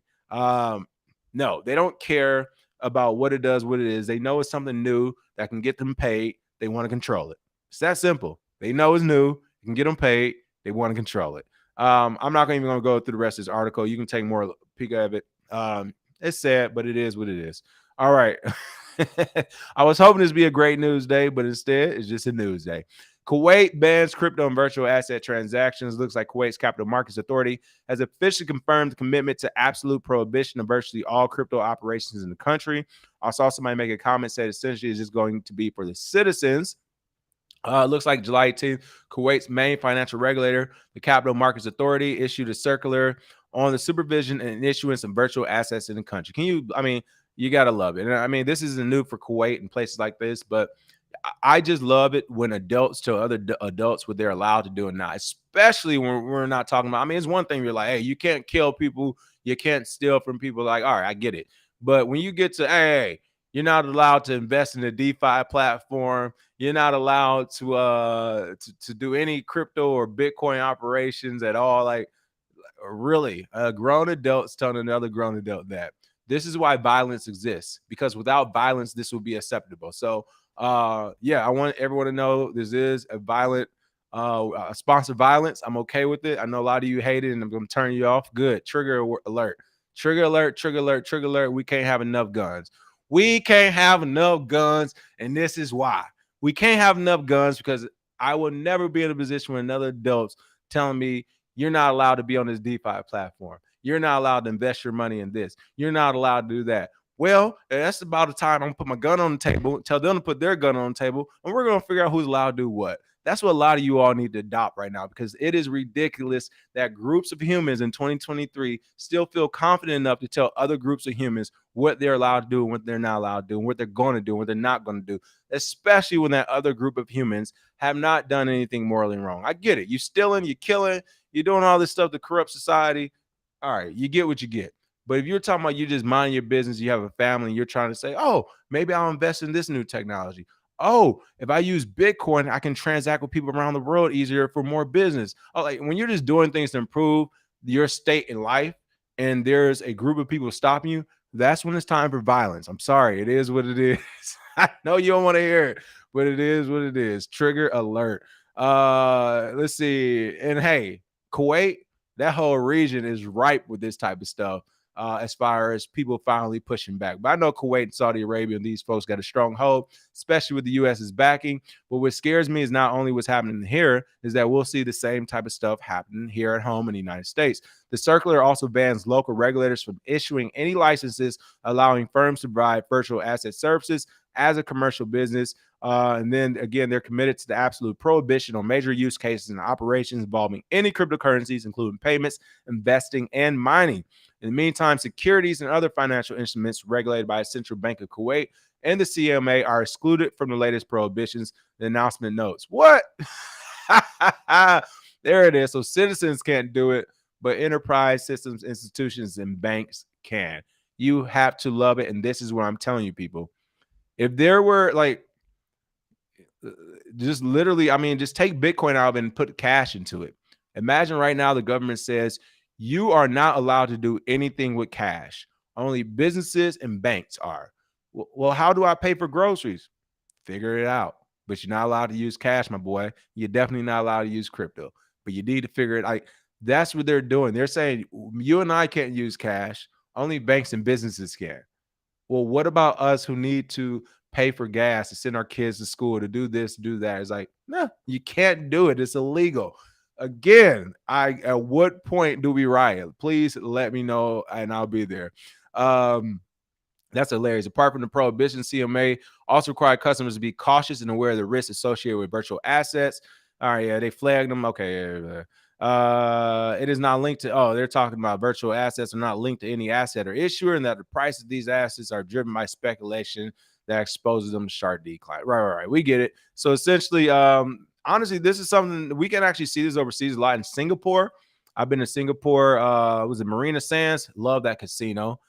Speaker 1: No, they don't care about what it does, what it is. They know it's something new that can get them paid. They want to control it. It's that simple. They know it's new. It can get them paid. They want to control it. I'm not even going to go through the rest of this article. You can take more peek of it. It's sad, but it is what it is. All right. I was hoping this would be a great news day, but instead it's just a news day. Kuwait bans crypto and virtual asset transactions. Looks like Kuwait's Capital Markets Authority has officially confirmed the commitment to absolute prohibition of virtually all crypto operations in the country. I saw somebody make a comment, said essentially it's just going to be for the citizens. It looks like July 18th, Kuwait's main financial regulator, the Capital Markets Authority, issued a circular on the supervision and issuance of virtual assets in the country. You got to love it. And this isn't new for Kuwait and places like this, but I just love it when adults tell other adults what they're allowed to do and not, especially when we're not talking about, it's one thing you're like, hey, you can't kill people, you can't steal from people. Like, all right, I get it. But when you get to, hey, you're not allowed to invest in a DeFi platform, you're not allowed to do any crypto or Bitcoin operations at all. Like, really, grown adults telling another grown adult that. This is why violence exists, because without violence, this would be acceptable. So, I want everyone to know this is a violent Sponsor violence, I'm okay with it. I know a lot of you hate it, and I'm going to turn you off. Good. Trigger alert. Trigger alert, trigger alert, trigger alert. We can't have enough guns. We can't have enough guns, and this is why. We can't have enough guns because I will never be in a position where another adult's telling me you're not allowed to be on this DeFi platform. You're not allowed to invest your money in this. You're not allowed to do that. Well, that's about the time I'm gonna put my gun on the table, tell them to put their gun on the table, and we're gonna figure out who's allowed to do what. That's what a lot of you all need to adopt right now, because it is ridiculous that groups of humans in 2023 still feel confident enough to tell other groups of humans what they're allowed to do and what they're not allowed to do, and what they're going to do and what they're not going to do, especially when that other group of humans have not done anything morally wrong. I get it. You're stealing, you're killing, you're doing all this stuff to corrupt society. All right, you get what you get. But if you're talking about you just mind your business, you have a family, and you're trying to say, oh, maybe I'll invest in this new technology. Oh, if I use Bitcoin, I can transact with people around the world easier for more business. Oh, like when you're just doing things to improve your state in life, and there's a group of people stopping you, that's when it's time for violence. I'm sorry, it is what it is. I know you don't want to hear it, but it is what it is. Trigger alert. Let's see. And hey, Kuwait, that whole region is ripe with this type of stuff. As far as people finally pushing back. But I know Kuwait and Saudi Arabia and these folks got a strong hold, especially with the U.S.'s backing. But what scares me is not only what's happening here, is that we'll see the same type of stuff happening here at home in the United States. The circular also bans local regulators from issuing any licenses, allowing firms to provide virtual asset services as a commercial business. And then again, they're committed to the absolute prohibition on major use cases and operations involving any cryptocurrencies, including payments, investing, and mining. In the meantime, securities and other financial instruments regulated by the Central Bank of Kuwait and the CMA are excluded from the latest prohibitions, the announcement notes. What? There it is. So citizens can't do it, but enterprise systems, institutions, and banks can. You have to love it. And this is what I'm telling you, people. If there were like, just literally, I mean, just take Bitcoin out of it and put cash into it. Imagine right now the government says you are not allowed to do anything with cash. Only businesses and banks are. Well, how do I pay for groceries? Figure it out. But you're not allowed to use cash, my boy. You're definitely not allowed to use crypto. But you need to figure it out. Like, that's what they're doing. They're saying you and I can't use cash. Only banks and businesses can. Well, what about us who need to pay for gas to send our kids to school, to do this, do that? It's like, no, you can't do it. It's illegal. Again, at what point do we riot? Please let me know and I'll be there. That's hilarious. Apart from the prohibition, CMA also required customers to be cautious and aware of the risks associated with virtual assets. All right, yeah, they flagged them. Okay, it is not linked to, they're talking about virtual assets are not linked to any asset or issuer, and that the price of these assets are driven by speculation that exposes them to sharp decline. Right. We get it. So essentially, honestly, this is something we can actually see this overseas a lot in Singapore. I've been to Singapore. Was it Marina Sands? Love that casino.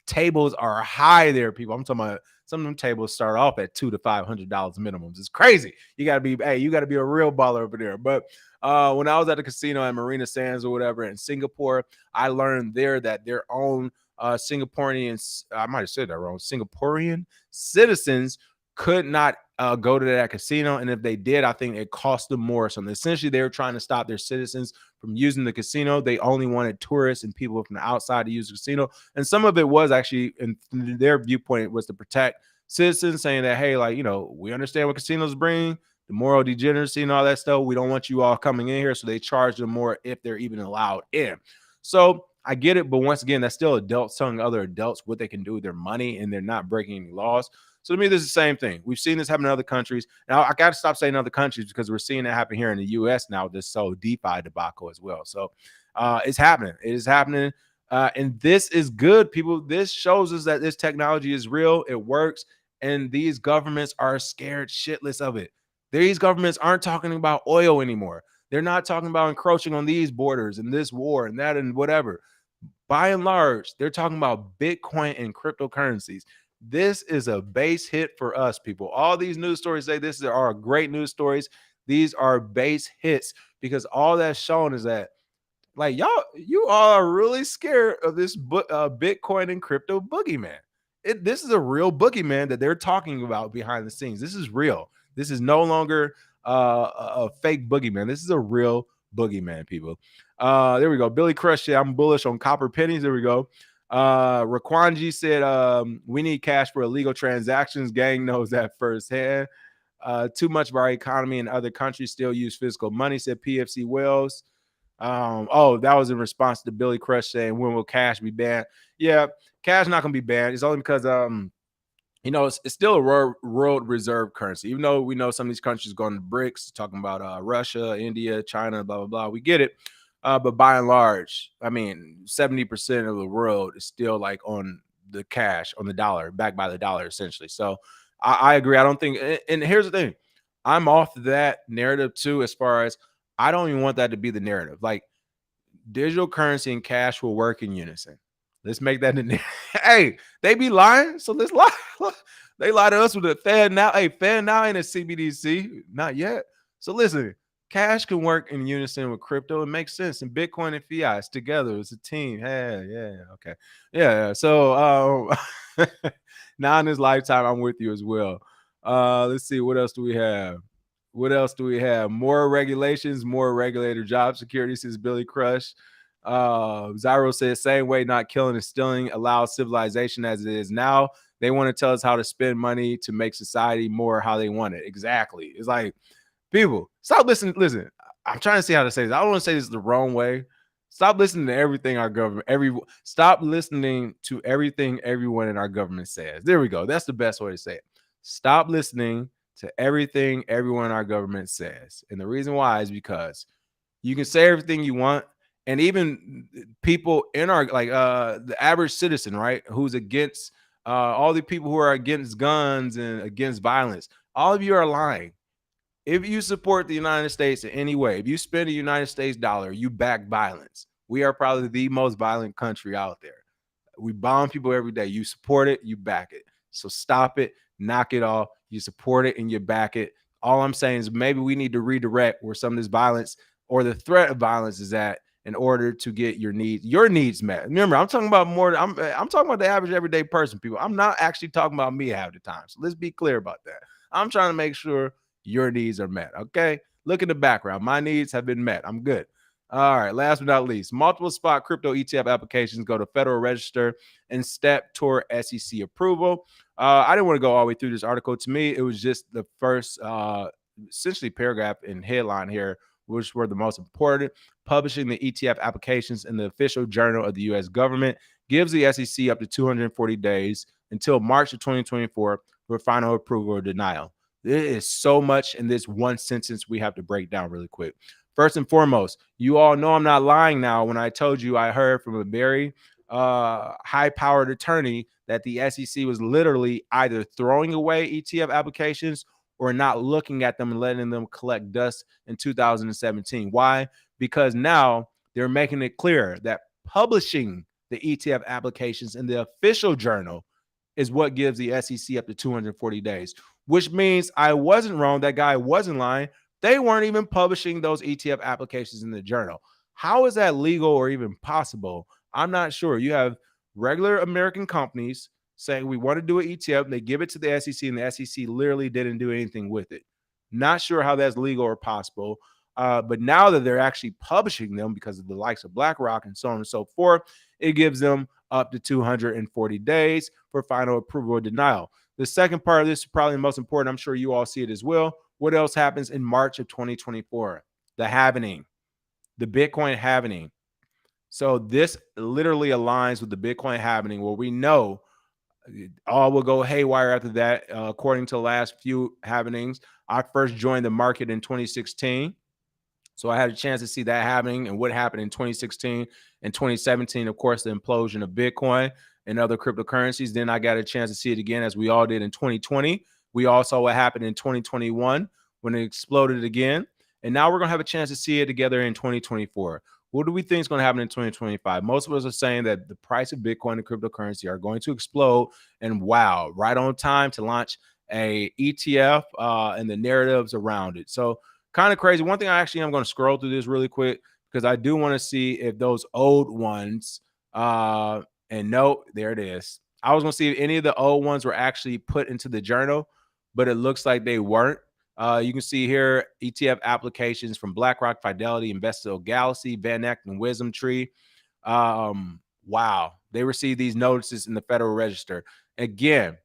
Speaker 1: Tables are high there, people. I'm talking about some of them tables start off at $200 to $500 minimums. It's crazy. You gotta be a real baller over there. But when I was at a casino at Marina Sands or whatever in Singapore, I learned there that their own Singaporeans, I might have said that wrong, Singaporean citizens could not go to that casino. And if they did, I think it cost them more. So essentially, they were trying to stop their citizens from using the casino. They only wanted tourists and people from the outside to use the casino. And some of it was actually, in their viewpoint, was to protect citizens, saying that, hey, like, we understand what casinos bring, the moral degeneracy and all that stuff. We don't want you all coming in here. So they charge them more if they're even allowed in. So I get it. But once again, that's still adults telling other adults what they can do with their money, and they're not breaking any laws. So to me, this is the same thing. We've seen this happen in other countries. Now, I got to stop saying other countries because we're seeing it happen here in the U.S. now, this whole DeFi debacle as well. So it's happening. It is happening. And this is good, people. This shows us that this technology is real. It works. And these governments are scared shitless of it. These governments aren't talking about oil anymore. They're not talking about encroaching on these borders and this war and that and whatever. By and large, they're talking about Bitcoin and cryptocurrencies. This is a base hit for us, people. All these news stories say this are great news stories. These are base hits because all that's shown is that, like, you all are really scared of this Bitcoin and crypto boogeyman. This is a real boogeyman that they're talking about behind the scenes. This is real. This is no longer a fake boogeyman. This is a real boogeyman, people. There we go. Billy Crush said, I'm bullish on copper pennies. There we go. Raquanji said, we need cash for illegal transactions. Gang knows that firsthand. Too much of our economy and other countries still use physical money, said PFC Wells. Oh, that was in response to Billy Crush saying, when will cash be banned? Yeah, cash not gonna be banned. It's only because it's still a world reserve currency. Even though we know some of these countries going to BRICS, talking about Russia, India, China, blah blah blah. We get it. But by and large, I mean, 70% of the world is still like on the cash, on the dollar, backed by the dollar, essentially. So I agree. I don't think, and here's the thing, I'm off that narrative too, as far as I don't even want that to be the narrative. Like, digital currency and cash will work in unison. Let's make that in there. Hey, they be lying, so let's lie. They lie to us with the FEDNow. Hey, FEDNow ain't a CBDC, not yet. So listen, cash can work in unison with crypto. It makes sense. And Bitcoin and fiat together, it's a team. Yeah, okay, yeah. So now in this lifetime, I'm with you as well. Let's see, what else do we have? More regulations, more regulator job security, says Billy Crush. Zyro says, same way not killing and stealing allows civilization as it is now. They want to tell us how to spend money to make society more how they want it. Exactly. It's like, people, stop listening. Listen, I'm trying to see how to say this. I don't want to say this the wrong way. Stop listening to everything our government, stop listening to everything everyone in our government says. There we go. That's the best way to say it. Stop listening to everything everyone in our government says. And the reason why is because you can say everything you want, and even people in our, like, the average citizen, right, who's against all the people who are against guns and against violence, all of you are lying. If you support the United States in any way, if you spend a United States dollar, you back violence. We are probably the most violent country out there. We bomb people every day. You support it, you back it. So stop it, knock it off. You support it and you back it. All I'm saying is maybe we need to redirect where some of this violence or the threat of violence is at in order to get your needs met. Remember, I'm talking about more. I'm talking about the average everyday person, people. I'm not actually talking about me half the time. So let's be clear about that. I'm trying to make sure your needs are met. Okay. Look in the background. My needs have been met. I'm good. All right. Last but not least, multiple spot crypto ETF applications go to Federal Register and step toward SEC approval. I didn't want to go all the way through this article. To me, it was just the first, essentially, paragraph and headline here, which were the most important. Publishing the ETF applications in the official journal of the U.S. government gives the SEC up to 240 days until March of 2024 for final approval or denial. There is so much in this one sentence we have to break down really quick. First and foremost, you all know I'm not lying now when I told you I heard from a very high-powered attorney that the SEC was literally either throwing away ETF applications or not looking at them and letting them collect dust in 2017. Why? Because now they're making it clear that publishing the ETF applications in the official journal is what gives the SEC up to 240 days, which means I wasn't wrong. That guy wasn't lying. They weren't even publishing those ETF applications in the journal. How is that legal or even possible? I'm not sure. You have regular American companies saying we want to do an ETF. They give it to the SEC, and the SEC literally didn't do anything with it. Not sure how that's legal or possible. But now that they're actually publishing them because of the likes of BlackRock and so on and so forth, it gives them up to 240 days for final approval or denial. The second part of this is probably the most important. I'm sure you all see it as well. What else happens in March of 2024? The halvening, the Bitcoin halvening. So this literally aligns with the Bitcoin halvening, where we know all will go haywire after that. According to the last few halvenings, I first joined the market in 2016. So I had a chance to see that happening and what happened in 2016 and 2017. Of course, the implosion of Bitcoin and other cryptocurrencies. Then I got a chance to see it again, as we all did in 2020. We all saw what happened in 2021 when it exploded again. And now we're going to have a chance to see it together in 2024. What do we think is going to happen in 2025? Most of us are saying that the price of Bitcoin and cryptocurrency are going to explode. And wow, right on time to launch a ETF and the narratives around it. So kind of crazy. One thing I'm going to scroll through this really quick because I do want to see if those old ones, and no, there it is. I was going to see if any of the old ones were actually put into the journal, but it looks like they weren't. You can see here ETF applications from BlackRock, Fidelity, Investor Galaxy, Van Eck, and Wisdom Tree. Wow, they received these notices in the Federal Register. Again,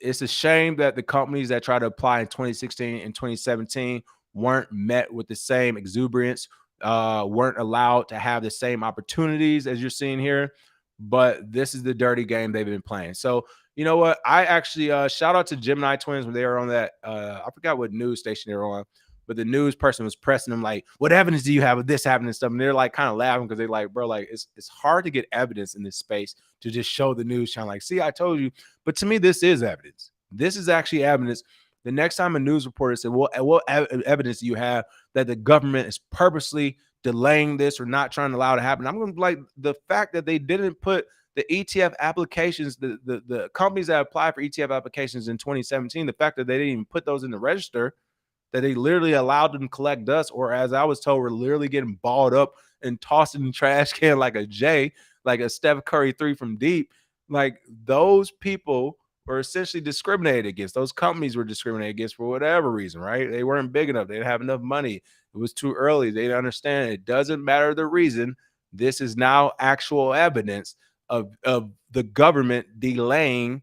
Speaker 1: it's a shame that the companies that tried to apply in 2016 and 2017 weren't met with the same exuberance, weren't allowed to have the same opportunities as you're seeing here. But this is the dirty game they've been playing. So, you know what? I actually shout out to Gemini Twins when they were on that. I forgot what news station they were on, but the news person was pressing them like, "What evidence do you have of this happening?" And stuff. And they're like kind of laughing because they're like, "Bro, like it's hard to get evidence in this space to just show the news channel like, see, I told you." But to me, this is evidence. This is actually evidence. The next time a news reporter said, "Well, what evidence do you have that the government is purposely delaying this or not trying to allow it to happen?" I'm going to be like, the fact that they didn't put the ETF applications, the companies that applied for ETF applications in 2017, the fact that they didn't even put those in the register, that they literally allowed them to collect dust, or as I was told, we're literally getting balled up and tossed in the trash can like a J, like a Steph Curry 3 from deep. Like those people were essentially discriminated against. Those companies were discriminated against for whatever reason, right? They weren't big enough. They didn't have enough money. It was too early. They didn't understand. It doesn't matter the reason. This is now actual evidence of the government delaying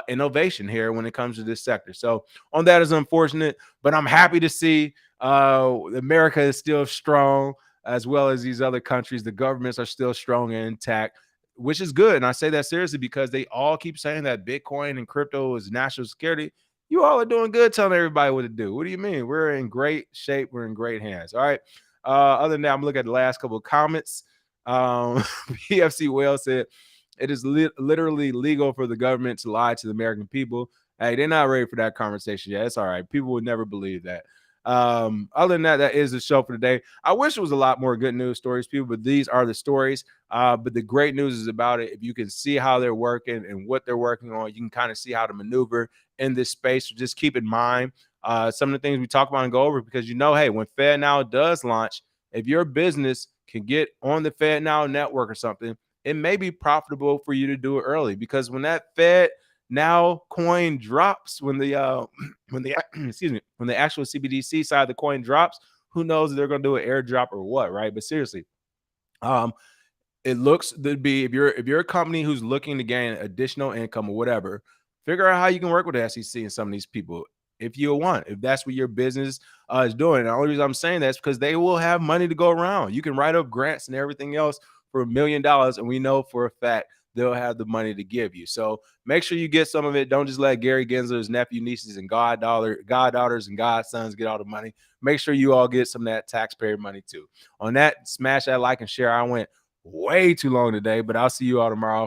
Speaker 1: innovation here when it comes to this sector. So on that is unfortunate, but I'm happy to see America is still strong, as well as these other countries. The governments are still strong and intact, which is good. And I say that seriously because they all keep saying that Bitcoin and crypto is national security. You all are doing good telling everybody what to do. What do you mean? We're in great shape. We're in great hands. All right. Other than that, I'm looking at the last couple of comments. PFC Whale said, it is literally legal for the government to lie to the American people. Hey, they're not ready for that conversation yet. It's all right. People would never believe that. Other than that, that is the show for today. I wish it was a lot more good news stories, people, but these are the stories. But the great news is about it. If you can see how they're working and what they're working on, you can kind of see how to maneuver in this space. So just keep in mind some of the things we talk about and go over, because hey, when FedNow does launch, if your business can get on the FedNow network or something, it may be profitable for you to do it early, because when that FedNow coin drops, when the excuse me, when the actual CBDC side of the coin drops, who knows if they're going to do an airdrop or what, right? But seriously, it looks to be, if you're a company who's looking to gain additional income or whatever, figure out how you can work with the SEC and some of these people if you want, if that's what your business is doing. And the only reason I'm saying that is because they will have money to go around. You can write up grants and everything else for $1 million, and we know for a fact they'll have the money to give you. So make sure you get some of it. Don't just let Gary Gensler's nephew, nieces, and goddaughters and godsons get all the money. Make sure you all get some of that taxpayer money too. On that, smash that like and share. I went way too long today, but I'll see you all tomorrow.